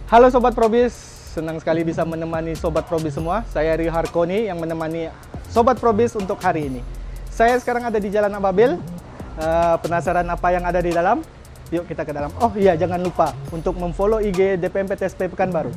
Halo Sobat Probis, senang sekali bisa menemani Sobat Probis semua. Saya Rio Harkoni yang menemani Sobat Probis untuk hari ini. Saya sekarang ada di Jalan Ababil. Penasaran apa yang ada di dalam? Yuk kita ke dalam. Oh iya, jangan lupa untuk memfollow IG DPMP TSP Pekanbaru.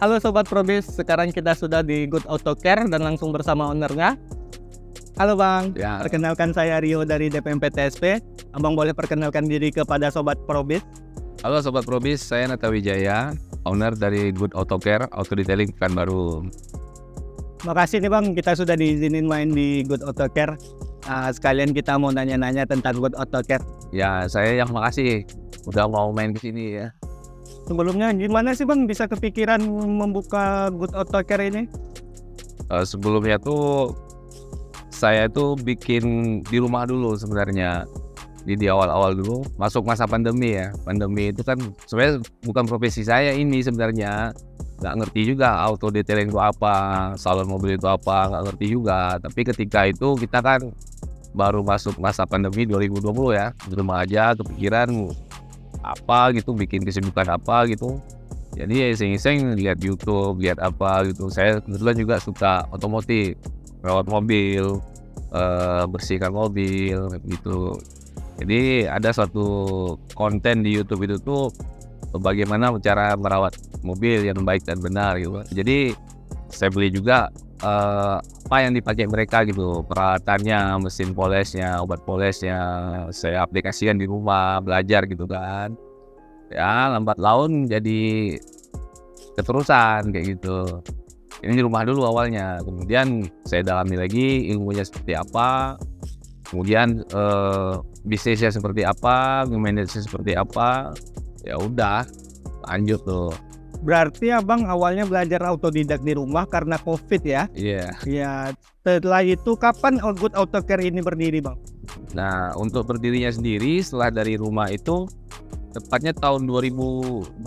Halo Sobat Probis, sekarang kita sudah di Good Auto Care dan langsung bersama ownernya. Halo Bang, Ya. Perkenalkan saya Rio dari DPMP TSP. Abang boleh perkenalkan diri kepada Sobat Probis? Halo Sobat Probis, saya Nata Wijaya, owner dari Good Auto Care, Auto Detailing Pekanbaru. Makasih nih Bang, kita sudah diizinin main di Good Auto Care. Sekalian kita mau nanya-nanya tentang Good Auto Care. Ya, saya yang makasih udah mau main ke sini ya. Sebelumnya gimana sih Bang bisa kepikiran membuka Good Auto Care ini? Sebelumnya tuh saya tuh bikin di rumah dulu sebenarnya. Di awal-awal dulu, masuk masa pandemi ya. Pandemi itu kan sebenarnya bukan profesi saya ini sebenarnya. Nggak ngerti juga auto detailing itu apa, salon mobil itu apa, nggak ngerti juga. Tapi ketika itu kita kan baru masuk masa pandemi 2020 ya. Di rumah aja kepikiran apa gitu, bikin kesibukan apa gitu. Jadi ya iseng-iseng lihat YouTube, lihat apa gitu. Saya kebetulan juga suka otomotif, rawat mobil, bersihkan mobil gitu. Jadi ada suatu konten di YouTube itu tuh bagaimana cara merawat mobil yang baik dan benar gitu. Jadi saya beli juga apa yang dipakai mereka gitu, peralatannya, mesin polesnya, obat polesnya, saya aplikasikan di rumah, belajar gitu kan. Ya lambat laun jadi keterusan kayak gitu. Ini di rumah dulu awalnya, kemudian saya dalami lagi ilmunya seperti apa, kemudian bisnisnya seperti apa, manajenya seperti apa, ya udah lanjut tuh. Berarti Abang awalnya belajar autodidak di rumah karena COVID ya? Iya. Ya, setelah itu kapan Good Auto Care ini berdiri Bang? Nah, untuk berdirinya sendiri setelah dari rumah itu tepatnya tahun 2022.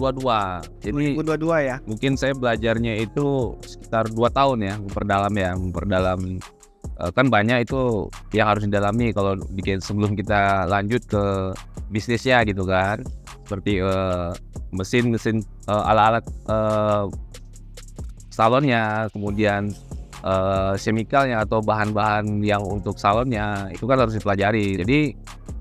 Jadi 2022 ya? mungkin saya belajarnya itu sekitar 2 tahun ya, memperdalam kan banyak itu yang harus didalami kalau bikin sebelum kita lanjut ke bisnisnya gitu kan. Seperti mesin alat-alat salonnya, kemudian chemicalnya atau bahan-bahan yang untuk salonnya itu kan harus dipelajari. Jadi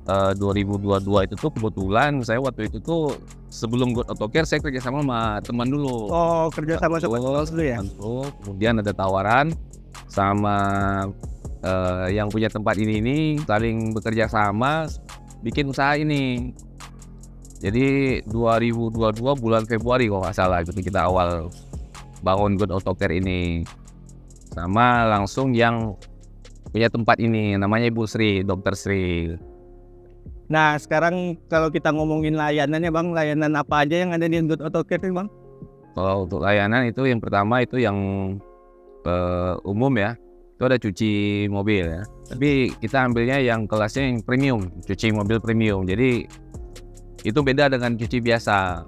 2022 itu tuh kebetulan saya waktu itu tuh sebelum Good Auto Care saya kerja sama teman dulu. Oh, kerja sama Sobat Probis dulu ya? Kemudian ada tawaran sama yang punya tempat ini saling bekerja sama bikin usaha ini. Jadi 2022 bulan Februari kalau nggak salah itu kita awal bangun Good Auto Care ini. Sama langsung yang punya tempat ini namanya Ibu Sri, Dr. Sri. Nah, sekarang kalau kita ngomongin layanannya Bang, layanan apa aja yang ada di Good Auto Care nih Bang? Kalau untuk layanan itu yang pertama itu yang umum ya, itu ada cuci mobil ya. Tapi kita ambilnya yang kelasnya yang premium, cuci mobil premium. Jadi itu beda dengan cuci biasa.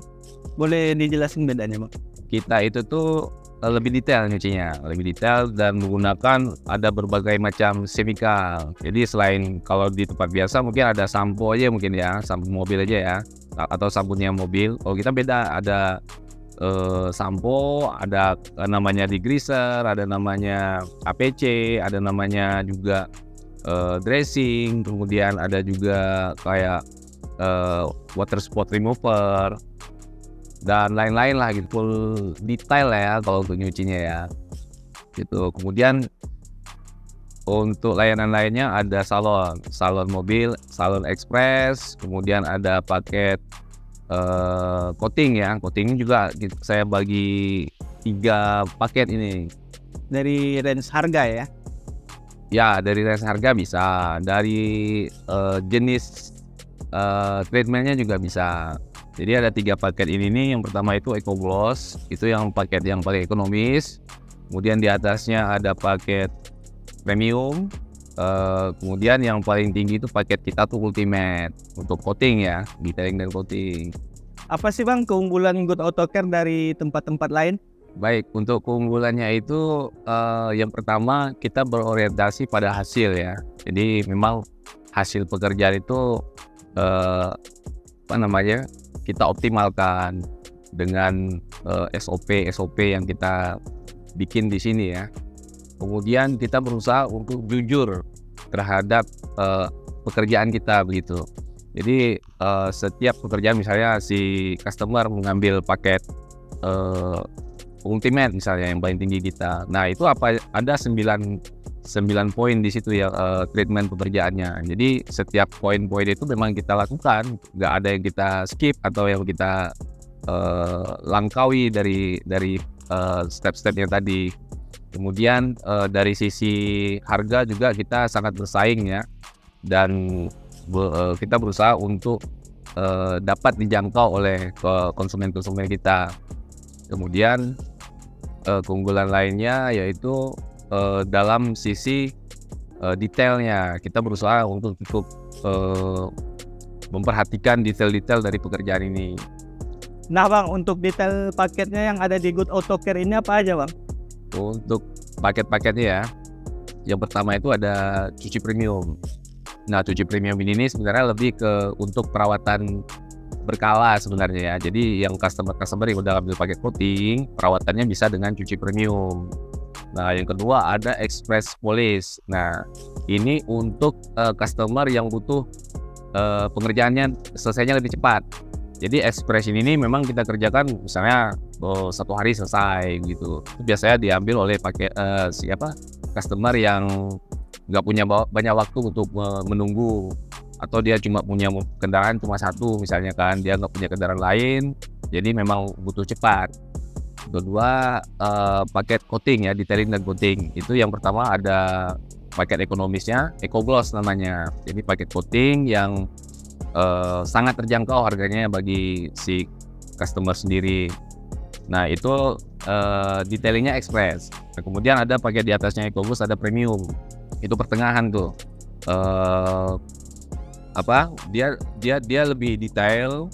Boleh dijelasin bedanya Bang? Kita itu tuh lebih detail nyucinya, lebih detail dan menggunakan ada berbagai macam chemical. Jadi selain kalau di tempat biasa mungkin ada sampo aja mungkin ya, sampo mobil aja ya, atau sabunnya mobil. Kalau kita beda, ada sampo, ada namanya degreaser, ada namanya APC, ada namanya juga dressing, kemudian ada juga kayak water spot remover dan lain-lain lah gitu, full detail ya kalau untuk nyucinya ya gitu. Kemudian untuk layanan lainnya ada salon mobil, salon ekspres, kemudian ada paket coating ya. Coating juga saya bagi 3 paket ini. dari range harga ya? Ya, dari range harga bisa, dari jenis treatmentnya juga bisa. Jadi ada 3 paket ini nih. Yang pertama itu Eco Gloss, itu yang paket yang paling ekonomis. Kemudian di atasnya ada paket premium. Kemudian yang paling tinggi itu paket kita tuh Ultimate untuk coating ya, detailing dan coating. Apa sih Bang keunggulan Good Auto Care dari tempat-tempat lain? Baik, untuk keunggulannya itu yang pertama kita berorientasi pada hasil ya. Jadi memang hasil pekerjaan itu kita optimalkan dengan SOP yang kita bikin di sini ya. Kemudian kita berusaha untuk jujur terhadap pekerjaan kita begitu. Jadi setiap pekerjaan, misalnya si customer mengambil paket Ultimate misalnya yang paling tinggi kita. Nah, itu ada 9 poin di situ ya, treatment pekerjaannya. Jadi setiap poin-poin itu memang kita lakukan, nggak ada yang kita skip atau yang kita langkaui dari step-stepnya tadi. Kemudian dari sisi harga juga kita sangat bersaing ya, dan kita berusaha untuk dapat dijangkau oleh konsumen-konsumen kita. Kemudian keunggulan lainnya yaitu dalam sisi detailnya, kita berusaha untuk cukup memperhatikan detail-detail dari pekerjaan ini. Nah Bang, untuk detail paketnya yang ada di Good Auto Care ini apa aja Bang? Untuk paket-paketnya ya, yang pertama itu ada cuci premium. Nah, cuci premium ini sebenarnya lebih ke untuk perawatan berkala sebenarnya ya. Jadi yang customer yang udah ambil paket coating, perawatannya bisa dengan cuci premium. Nah, yang kedua ada express polish. Nah, ini untuk customer yang butuh pengerjaannya selesainya lebih cepat. Jadi express ini memang kita kerjakan misalnya 1 hari selesai gitu. Itu biasanya diambil oleh customer yang nggak punya banyak waktu untuk menunggu, atau dia cuma punya kendaraan cuma 1 misalnya kan, dia nggak punya kendaraan lain, jadi memang butuh cepat. Kedua paket coating ya, detailing dan coating. Itu yang pertama ada paket ekonomisnya, Eco Gloss namanya. Jadi paket coating yang sangat terjangkau harganya bagi si customer sendiri. Nah, itu detailingnya express. Nah, kemudian ada paket di atasnya Eco Gloss, ada premium. Itu pertengahan tuh. Dia lebih detail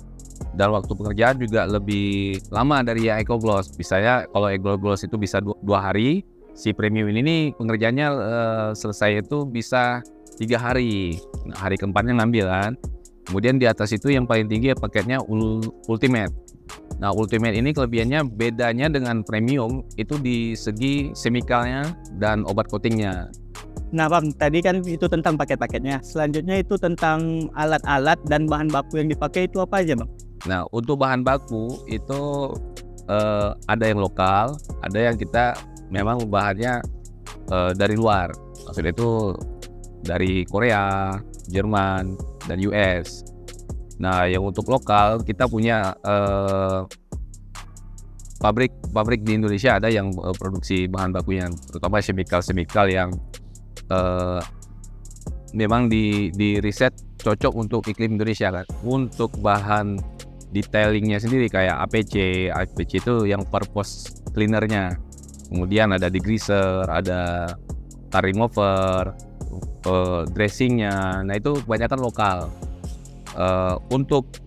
dan waktu pengerjaan juga lebih lama dari yang Eco Gloss. Misalnya kalau Eco Gloss itu bisa 2 hari, si premium ini nih pengerjaannya selesai itu bisa 3 hari. Nah, hari keempatnya ngambil kan. Kemudian di atas itu yang paling tinggi paketnya Ultimate. Nah, Ultimate ini kelebihannya bedanya dengan premium itu di segi chemicalnya dan obat coatingnya. Nah Bang, tadi kan itu tentang paket-paketnya. Selanjutnya itu tentang alat-alat dan bahan baku yang dipakai itu apa aja Bang? Nah, untuk bahan baku itu ada yang lokal, ada yang kita memang bahannya dari luar. Maksudnya itu dari Korea, Jerman, dan US. Nah, yang untuk lokal kita punya pabrik di Indonesia ada yang produksi bahan bakunya, terutama chemical yang memang di riset cocok untuk iklim Indonesia kan. Untuk bahan detailingnya sendiri kayak APC itu yang purpose cleanernya. Kemudian ada degreaser, ada tar remover, dressingnya. Nah, itu kebanyakan lokal. Untuk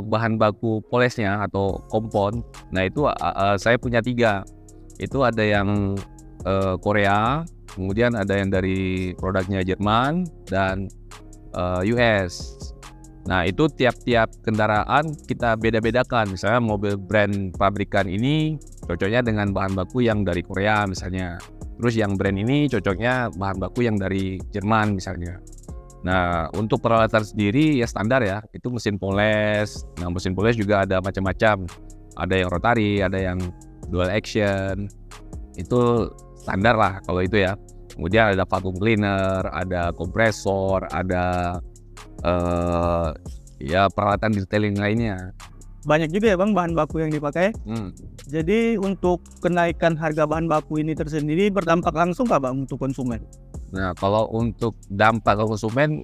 bahan baku polesnya atau kompon, nah itu saya punya 3. Itu ada yang Korea, kemudian ada yang dari produknya Jerman dan US. Nah, itu tiap-tiap kendaraan kita beda-bedakan. Misalnya mobil brand pabrikan ini cocoknya dengan bahan baku yang dari Korea misalnya. Terus yang brand ini cocoknya bahan baku yang dari Jerman misalnya. Nah, untuk peralatan sendiri ya standar ya, itu mesin poles. Nah, mesin poles juga ada macam-macam. Ada yang rotary, ada yang dual action. Itu standar lah kalau itu ya. Kemudian ada vacuum cleaner, ada kompresor, ada ya peralatan detailing lainnya. banyak juga ya Bang bahan baku yang dipakai. Jadi untuk kenaikan harga bahan baku ini tersendiri berdampak langsung nggak Bang untuk konsumen? Nah, kalau untuk dampak ke konsumen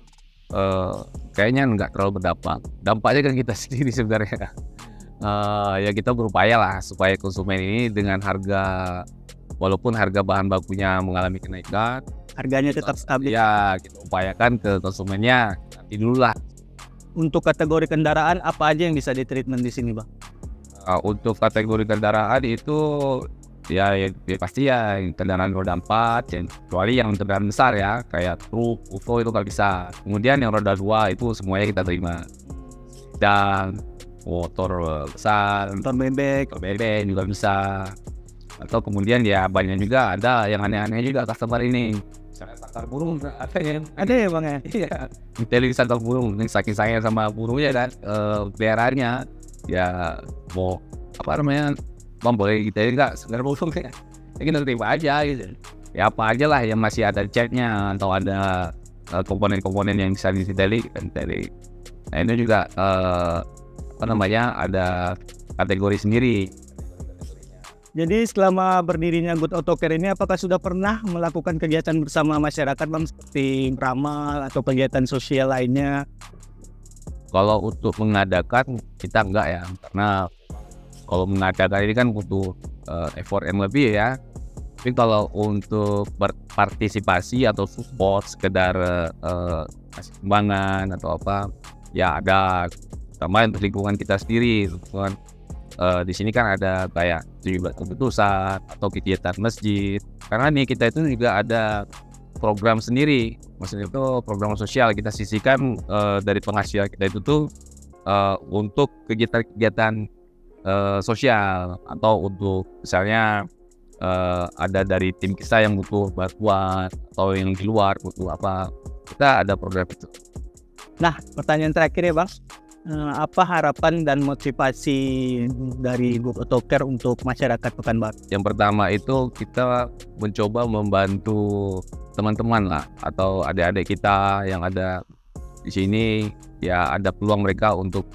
kayaknya nggak terlalu berdampak. Dampaknya kan kita sendiri sebenarnya. Ya kita berupaya lah supaya konsumen ini dengan harga, walaupun harga bahan bakunya mengalami kenaikan, Harganya tetap stabil. ya kita upayakan ke konsumennya nanti dulu lah. Untuk kategori kendaraan apa aja yang bisa ditreatment di sini Bang? Untuk kategori kendaraan itu ya pasti ya kendaraan roda 4, ya, kecuali yang kendaraan besar ya kayak truk, UFO itu nggak bisa. Kemudian yang roda 2 itu semuanya kita terima. Dan motor besar, Motor bebek. bebek juga bisa. Atau kemudian ya banyak juga ada yang aneh-aneh juga customer ini. Misalnya sangkar burung ada yang Ada ya Bang ya? iya, detailing sangkar burung. Ini saking sayang sama burungnya dan peliharaannya ya mau apa namanya, Bang boleh detailing nggak sangkar burung ya? Ya kita terima aja gitu. Ya apa aja lah yang masih ada catnya atau ada komponen-komponen yang bisa ditailing kan detailing. Nah ini juga apa namanya, ada kategori sendiri. Jadi selama berdirinya Good Auto Care ini apakah sudah pernah melakukan kegiatan bersama masyarakat Bang seperti beramal atau kegiatan sosial lainnya? Kalau untuk mengadakan kita enggak ya, karena kalau mengadakan ini kan butuh effort yang lebih ya. Tapi kalau untuk berpartisipasi atau support sekedar kasih sumbangan atau apa ya ada, sama untuk lingkungan kita sendiri kan. Di sini kan ada kayak 17 keputusan atau kegiatan masjid. Karena nih kita itu juga ada program sendiri, maksudnya itu program sosial kita sisihkan dari penghasilan kita itu tuh untuk kegiatan-kegiatan sosial, atau untuk misalnya ada dari tim kita yang butuh bantuan atau yang di luar butuh apa, kita ada program itu. Nah, pertanyaan terakhir ya Bang, apa harapan dan motivasi dari Good Auto Care untuk masyarakat Pekanbaru? Yang pertama itu kita mencoba membantu teman-teman lah atau adik-adik kita yang ada di sini, ya ada peluang mereka untuk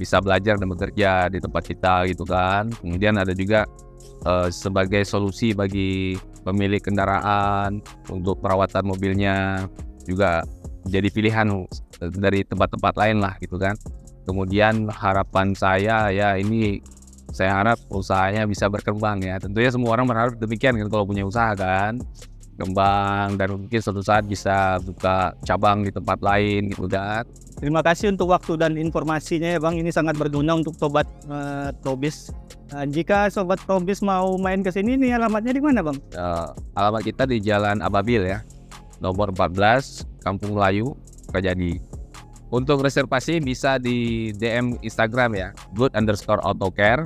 bisa belajar dan bekerja di tempat kita gitu kan. Kemudian ada juga sebagai solusi bagi pemilik kendaraan untuk perawatan mobilnya, juga jadi pilihan dari tempat-tempat lain lah gitu kan. Kemudian harapan saya ya ini, saya harap usahanya bisa berkembang ya. Tentunya semua orang berharap demikian kan kalau punya usaha kan, kembang dan mungkin suatu saat bisa buka cabang di tempat lain gitu kan. Terima kasih untuk waktu dan informasinya ya Bang, ini sangat berguna untuk Sobat Probis. Jika Sobat Probis mau main ke sini, nih alamatnya di mana Bang? Alamat kita di Jalan Ababil ya, nomor 14, Kampung Melayu, Kajadi. Untuk reservasi bisa di DM Instagram ya, good_autocare.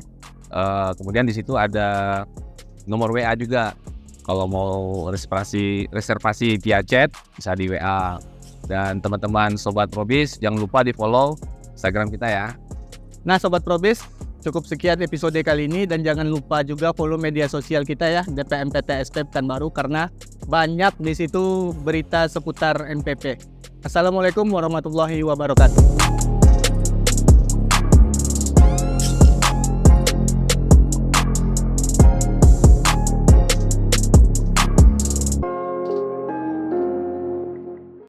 Kemudian di situ ada nomor WA juga. Kalau mau reservasi via chat bisa di WA. Dan teman-teman Sobat Probis jangan lupa di follow Instagram kita ya. Nah Sobat Probis, cukup sekian episode kali ini, dan jangan lupa juga follow media sosial kita ya, DPMPTSP Pekanbaru, karena banyak di situ berita seputar NPP. Assalamualaikum warahmatullahi wabarakatuh.